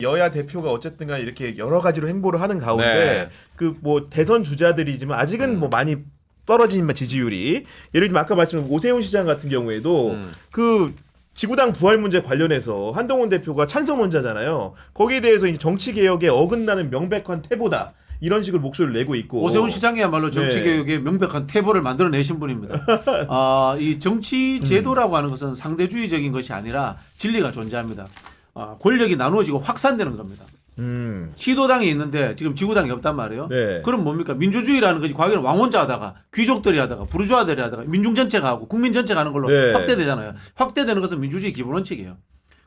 여야 대표가 어쨌든 간에 이렇게 여러 가지로 행보를 하는 가운데 네. 그 뭐 대선 주자들이지만 아직은 뭐 많이 떨어진 지지율이 예를 들면 아까 말씀드린 오세훈 시장 같은 경우에도 그 지구당 부활 문제 관련해서 한동훈 대표가 찬성론자잖아요. 거기에 대해서 이제 정치 개혁에 어긋나는 명백한 태보다 이런 식으로 목소리를 내고 있고 오세훈 시장이야말로 정치 네. 개혁의 명백한 태보를 만들어내신 분입니다. 이 정치 제도라고 하는 것은 상대주의적인 것이 아니라 진리가 존재합니다. 권력이 나누어지고 확산되는 겁니다. 시도당이 있는데 지금 지구당이 없단 말이에요. 네. 그럼 뭡니까? 민주주의라는 것이 과거에는 왕혼자 하다가 귀족들이 하다가 부르주아들이 하다가 민중 전체가 하고 국민 전체가 하는 걸로 네. 확대되잖아요. 확대되는 것은 민주주의 기본 원칙이에요.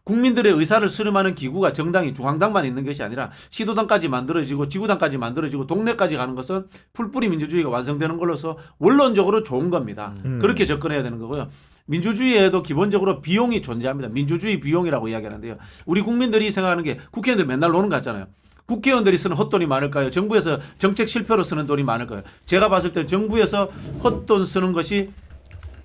국민들의 의사를 수렴하는 기구가 정당이 중앙당만 있는 것이 아니라 시도당까지 만들어지고 지구당까지 만들어지고 동네까지 가는 것은 풀뿌리 민주주의가 완성되는 걸로서 원론적으로 좋은 겁니다. 그렇게 접근해야 되는 거고요. 민주주의에도 기본적으로 비용이 존재합니다. 민주주의 비용이라고 이야기하는데요. 우리 국민들이 생각하는 게 국회의원들 맨날 노는 거 같잖아요. 국회의원들이 쓰는 헛돈이 많을까요? 정부에서 정책 실패로 쓰는 돈이 많을까요? 제가 봤을 때 정부에서 헛돈 쓰는 것이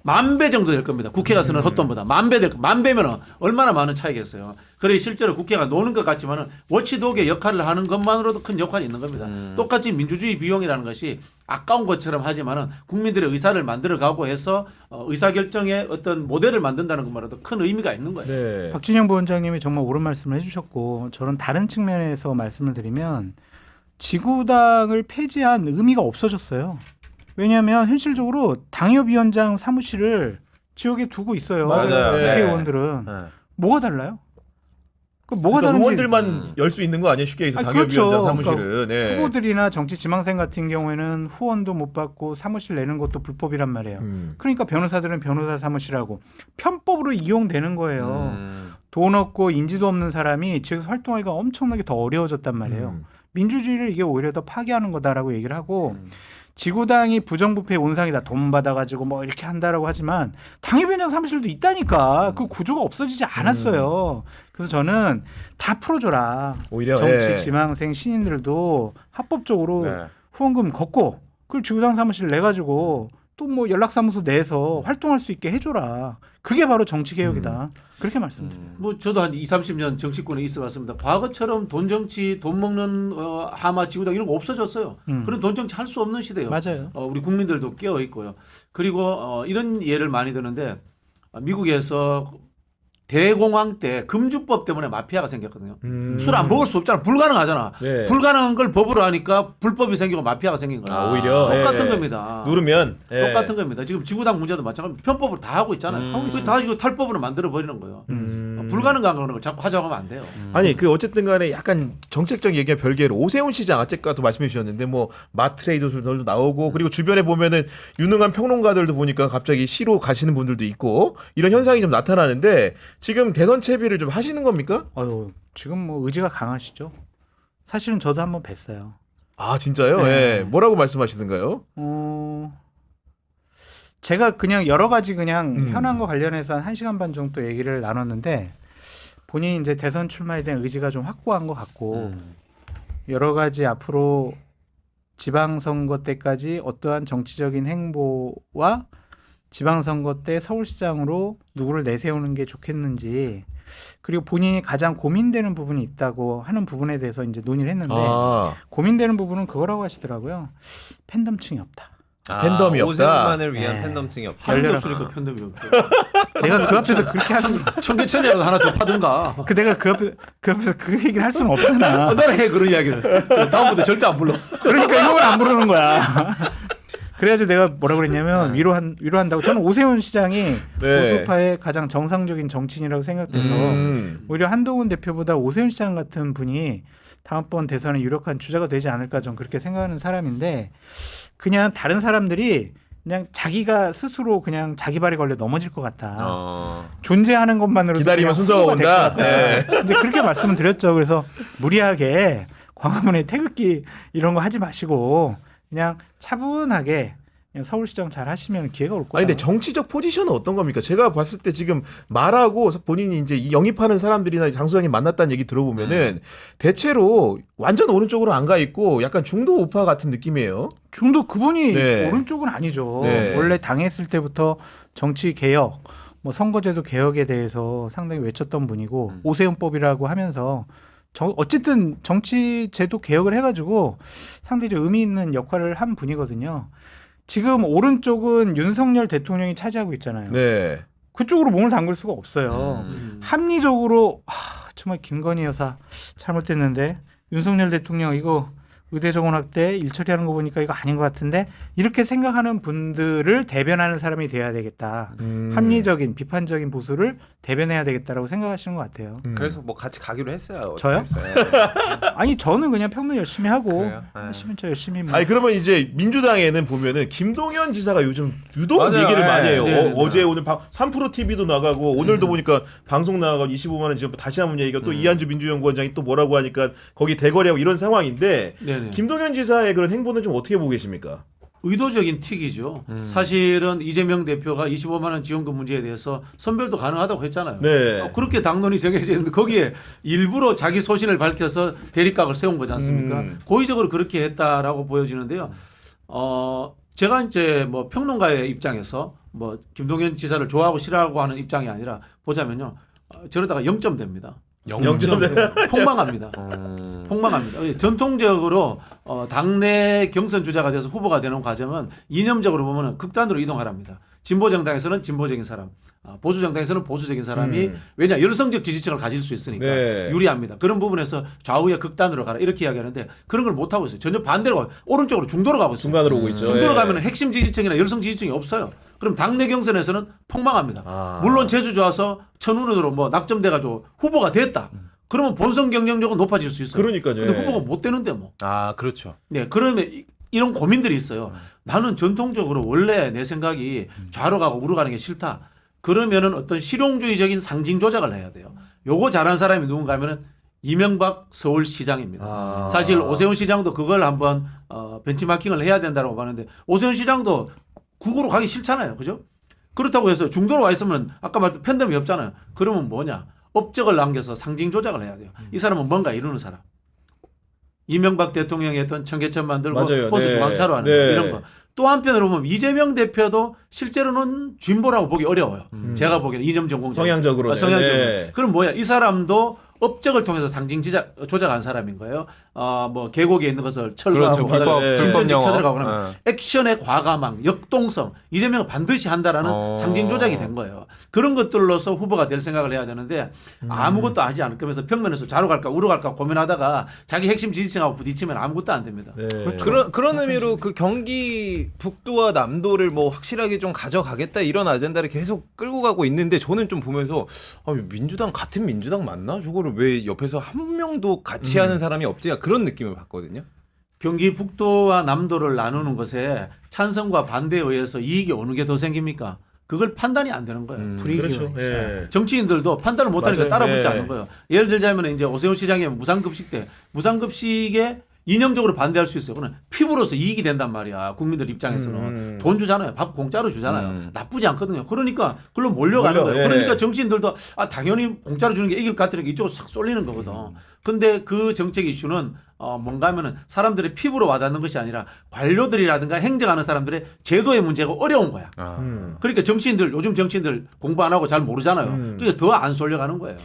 10,000배 정도 될 겁니다. 국회가 쓰는 헛돈보다 10,000배 될 겁니다. 10,000배면 얼마나 많은 차이겠어요. 그래 실제로 국회가 노는 것 같지만은 워치독의 역할을 하는 것만으로도 큰 역할이 있는 겁니다. 똑같이 민주주의 비용이라는 것이 아까운 것처럼 하지만은 국민들의 의사를 만들어가고 해서 의사결정의 어떤 모델을 만든다는 것만으로도 큰 의미가 있는 거예요. 네. 박진영 부원장님이 정말 옳은 말씀을 해주셨고 저는 다른 측면에서 말씀을 드리면 지구당을 폐지한 의미가 없어졌어요. 왜냐하면 현실적으로 당협위원장 사무실을 지역에 두고 있어요. 맞아요. 국회의원들은 네. 뭐가 달라요? 뭐가 그러니까 다른지 의원들만 열 수 있는 거 아니에요? 쉽게 해서 그렇죠. 당협위원장 사무실은. 그러니까 네. 후보들이나 정치 지망생 같은 경우에는 후원도 못 받고 사무실 내는 것도 불법이란 말이에요. 그러니까 변호사들은 변호사 사무실하고 편법으로 이용되는 거예요. 돈 없고 인지도 없는 사람이 지역에서 활동하기가 엄청나게 더 어려워졌단 말이에요. 민주주의를 이게 오히려 더 파괴하는 거다라고 얘기를 하고 지구당이 부정부패 온상이다. 돈 받아가지고 뭐 이렇게 한다라고 하지만 당협위원장 사무실도 있다니까. 그 구조가 없어지지 않았어요. 그래서 저는 다 풀어줘라. 오히려 정치 예. 지망생 신인들도 합법적으로 네. 후원금 걷고 그걸 지구당 사무실 내가지고 또 뭐 연락사무소 내에서 활동할 수 있게 해줘라. 그게 바로 정치개혁이다. 그렇게 말씀드려요. 뭐 저도 한 20, 30년 정치권에 있어봤습니다. 과거처럼 돈 정치, 돈 먹는 하마 지구당 이런 거 없어졌어요. 그런 돈 정치 할 수 없는 시대예요. 맞아요. 우리 국민들도 깨어 있고요. 그리고 이런 예를 많이 드는데 미국에서 대공황 때 금주법 때문에 마피아가 생겼거든요. 술 안 먹을 수 없잖아. 불가능하잖아. 네. 불가능한 걸 법으로 하니까 불법이 생기고 마피아가 생긴 거예요. 오히려 똑같은 예. 겁니다. 누르면 예. 똑같은 겁니다. 지금 지구당 문제도 마찬가지로 편법으로 다 하고 있잖아요. 그거 다 이거 탈법으로 만들어 버리는 거예요. 불가능한 걸 자꾸 하자고 하면 안 돼요. 아니 그 어쨌든 간에 약간 정책적 얘기와 별개로 오세훈 시장 아까 또 말씀해 주셨는데 뭐 마트레이더들도 나오고 그리고 주변에 보면은 유능한 평론가들도 보니까 갑자기 시로 가시는 분들도 있고 이런 현상이 좀 나타나는데 지금 대선 채비를 좀 하시는 겁니까? 지금 뭐 의지가 강하시죠. 사실은 저도 한번 뵀어요. 아 진짜요? 네. 예. 뭐라고 말씀하시던가요? 제가 그냥 여러 가지 그냥 현안과 관련해서 한 1시간 반 정도 얘기를 나눴는데 본인이 이제 대선 출마에 대한 의지가 좀 확고한 것 같고 여러 가지 앞으로 지방선거 때까지 어떠한 정치적인 행보와 지방선거 때 서울시장으로 누구를 내세우는 게 좋겠는지 그리고 본인이 가장 고민되는 부분이 있다고 하는 부분에 대해서 이제 논의를 했는데 고민되는 부분은 그거라고 하시더라고요. 팬덤층이 없다. 팬덤이 없다. 오세훈만을 위한 네. 팬덤층이 없다. 하는 게 열렬한- 없으니까 편덤이 없죠. 내가 그 앞에서 그렇게 할 수, 청계천이라도 하나 더 파든가. 내가 그 앞에서 그 얘기를 할 수는 없잖아. 너는 해 그런 이야기를. 다음부터 절대 안 불러. 그러니까 형을 안 부르는 거야. 그래가지고 내가 뭐라 그랬냐면 위로한다고. 저는 오세훈 시장이 네. 보수파의 가장 정상적인 정치인이라고 생각돼서 오히려 한동훈 대표보다 오세훈 시장 같은 분이 다음번 대선에 유력한 주자가 되지 않을까 저는 그렇게 생각하는 사람인데 그냥 다른 사람들이 그냥 자기가 스스로 그냥 자기 발에 걸려 넘어질 것 같다. 존재하는 것만으로도 기다리면 그냥 순서가 후보가 될것 온다. 같다. 네. 이제 그렇게 말씀을 드렸죠. 그래서 무리하게 광화문에 태극기 이런 거 하지 마시고 그냥 차분하게 그냥 서울시장 잘 하시면 기회가 올 거예요. 아니 근데 정치적 포지션은 어떤 겁니까? 제가 봤을 때 지금 말하고 본인이 이제 이 영입하는 사람들이나 장소장님 만났다는 얘기 들어보면은 대체로 완전 오른쪽으로 안 가 있고 약간 중도 우파 같은 느낌이에요. 중도 그분이 네. 오른쪽은 아니죠. 네. 원래 당했을 때부터 정치 개혁, 뭐 선거제도 개혁에 대해서 상당히 외쳤던 분이고 오세훈법이라고 하면서 어쨌든 정치 제도 개혁을 해가지고 상당히 좀 의미 있는 역할을 한 분이거든요. 지금 오른쪽은 윤석열 대통령이 차지하고 있잖아요. 네. 그쪽으로 몸을 담글 수가 없어요. 합리적으로 정말 김건희 여사 잘못됐는데 윤석열 대통령 이거 의대 정원 확대 일처리하는 거 보니까 이거 아닌 것 같은데 이렇게 생각하는 분들을 대변하는 사람이 돼야 되겠다. 합리적인 비판적인 보수를 대변해야 되겠다라고 생각하시는 것 같아요. 그래서 뭐 같이 가기로 했어요. 저요? 어떻게 했어요? 아니 저는 그냥 평론 열심히 하고 그래요? 네. 하시면 저 열심히 뭐. 아니 그러면 이제 민주당에는 보면은 김동연 지사가 요즘 유독 맞아요. 얘기를 네. 많이 해요. 네. 어제 오늘 3프로 TV도 나가고 오늘도 보니까 방송 나가고 25만 원 지금 다시 한번 얘기가 또 이한주 민주연구원장이 또 뭐라고 하니까 거기 대거래하고 이런 상황인데 네네. 김동연 지사의 그런 행보는 좀 어떻게 보고 계십니까? 의도적인 틱이죠. 사실은 이재명 대표가 25만 원 지원금 문제에 대해서 선별도 가능하다고 했잖아요. 네. 그렇게 당론이 정해져 있는데 거기에 일부러 자기 소신을 밝혀서 대립각을 세운 거지 않습니까? 고의적으로 그렇게 했다라고 보여지는데요. 제가 이제 뭐 평론가의 입장에서 뭐 김동연 지사를 좋아하고 싫어하고 하는 입장이 아니라 보자면요. 저러다가 0점 됩니다. 0점 폭망합니다. 폭망합니다. 전통적으로 당내 경선 주자가 돼서 후보가 되는 과정은 이념적으로 보면 극단으로 이동하랍니다. 진보 정당에서는 진보적인 사람, 보수 정당에서는 보수적인 사람이 왜냐 열성적 지지층을 가질 수 있으니까 네. 유리합니다. 그런 부분에서 좌우의 극단으로 가라 이렇게 이야기하는데 그런 걸 못 하고 있어요. 전혀 반대로 가고 오른쪽으로 중도로 가고 있어요. 중간으로 오고 있죠. 중도로 예. 가면 핵심 지지층이나 열성 지지층이 없어요. 그럼 당내 경선에서는 폭망합니다. 아. 물론 제주 좋아서 천운으로 뭐 낙점돼가지고 후보가 됐다. 그러면 본선 경쟁력은 높아질 수 있어요. 그러니까요. 근데 예. 후보가 못 되는데 뭐. 아 그렇죠. 네, 그러면 이런 고민들이 있어요. 나는 전통적으로 원래 내 생각이 좌로 가고 우로 가는 게 싫다. 그러면은 어떤 실용주의적인 상징 조작을 해야 돼요. 요거 잘한 사람이 누군가 하면은 이명박 서울시장입니다. 아. 사실 오세훈 시장도 그걸 한번 벤치마킹을 해야 된다고 하는데 오세훈 시장도 국으로 가기 싫잖아요. 그죠? 그렇다고 해서 중도로 와 있으면 아까 말했던 팬덤이 없잖아요. 그러면 뭐냐? 업적을 남겨서 상징 조작을 해야 돼요. 이 사람은 뭔가 이루는 사람. 이명박 대통령이 했던 청계천 만들고 맞아요. 버스 네. 중앙차로 하는 네. 거 이런 거. 또 한편으로 보면 이재명 대표도 실제로는 진보라고 보기 어려워요. 제가 보기에는 이념 전공자. 성향적으로는. 성향적으로. 네. 그럼 뭐야? 이 사람도 업적을 통해서 상징 조작한 사람인 거예요. 뭐 계곡에 있는 것을 철거하고 그렇죠. 불법- 예. 신천지 불법 쳐들어가고 영어. 그러면 액션의 과감함, 역동성 이재명은 반드시 한다라는 상징 조작이 된 거예요. 그런 것들로서 후보가 될 생각을 해야 되는데 아무것도 하지 않을 거면서 평면에서 좌로 갈까 우로 갈까 고민하다가 자기 핵심 지지층하고 부딪히면 아무것도 안 됩니다. 네. 그런 의미로 그 경기 북도와 남도를 뭐 확실하게 좀 가져가겠다 이런 아젠다를 계속 끌고 가고 있는데 저는 좀 보면서 민주당 같은 민주당 맞나? 저거를 왜 옆에서 한 명도 같이 하는 사람이 없지? 그런 느낌을 받거든요. 경기 북도와 남도를 나누는 것에 찬성과 반대에 의해서 이익이 어느 게 더 생깁니까? 그걸 판단이 안 되는 거예요. 불이익이 그렇죠. 예. 정치인들도 판단을 못하니까 맞아요. 따라붙지 네. 않는 거예요. 예를 들자면 이제 오세훈 시장이 무상급식 때 무상급식에 이념적으로 반대할 수 있어요. 그러나 피부로서 이익이 된단 말이야. 국민들 입장에서는 돈 주잖아요. 밥 공짜로 주잖아요. 나쁘지 않거든요. 그러니까 그걸로 몰려가는 거예요. 예. 그러니까 정치인들도 당연히 공짜로 주는 게 이길 것 같으니까 이쪽으로 싹 쏠리는 거거든. 근데 그 정책 이슈는 뭔가 하면은 사람들의 피부로 와닿는 것이 아니라 관료들이라든가 행정하는 사람들의 제도의 문제가 어려운 거야. 그러니까 요즘 정치인들 공부 안 하고 잘 모르잖아요. 그러니까 더 안 쏠려가는 거예요.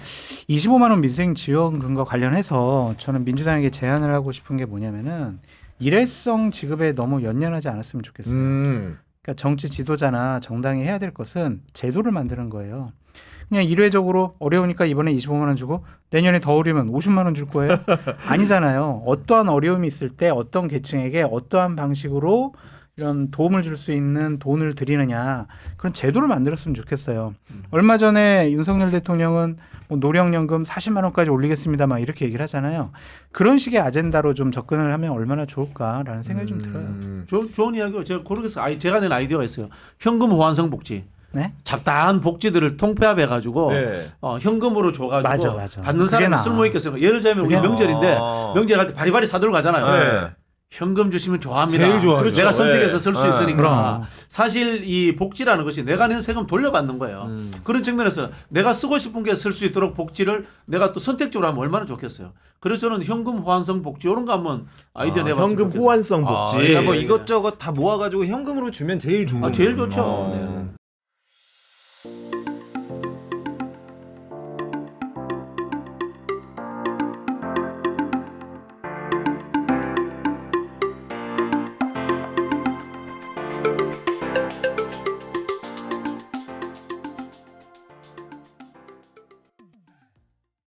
25만 원 민생 지원금과 관련해서 저는 민주당에게 제안을 하고 싶은 게 뭐냐면은 일회성 지급에 너무 연연하지 않았으면 좋겠어요. 그러니까 정치 지도자나 정당이 해야 될 것은 제도를 만드는 거예요. 그냥 일회적으로 어려우니까 이번에 25만 원 주고 내년에 더 어려우면 50만 원 줄 거예요? 아니잖아요. 어떠한 어려움이 있을 때 어떤 계층에게 어떠한 방식으로 이런 도움을 줄 수 있는 돈을 드리느냐 그런 제도를 만들었으면 좋겠어요. 얼마 전에 윤석열 대통령은 뭐 노령연금 40만 원까지 올리겠습니다 막 이렇게 얘기를 하잖아요. 그런 식의 아젠다로 좀 접근을 하면 얼마나 좋을까라는 생각이 좀 들어요. 좋은 이야기고 제가 낸 아이디어가 있어요. 현금 호환성 복지. 네? 잡다한 복지들을 통폐합해가지고 네. 현금으로 줘가지고 맞아. 받는 그게 사람이 나아. 쓸모 있게 쓰는 거. 예를 들자면 우리 그게 명절인데 나아. 명절 갈 때 바리바리 사들고 가잖아요. 네. 현금 주시면 좋아합니다. 제일 좋아하죠. 내가 선택해서 네. 쓸 수 네. 있으니까. 그럼. 사실 이 복지라는 것이 내가 낸 세금 돌려받는 거예요. 그런 측면에서 내가 쓰고 싶은 게 쓸 수 있도록 복지를 내가 또 선택적으로 하면 얼마나 좋겠어요. 그래서 저는 현금 호환성 복지 이런 거 한번 아이디어 내봤으면 현금 좋겠어요. 호환성 복지. 그러니까 뭐 이것저것 다 모아가지고 현금으로 주면 제일 좋은. 제일 좋죠. 네.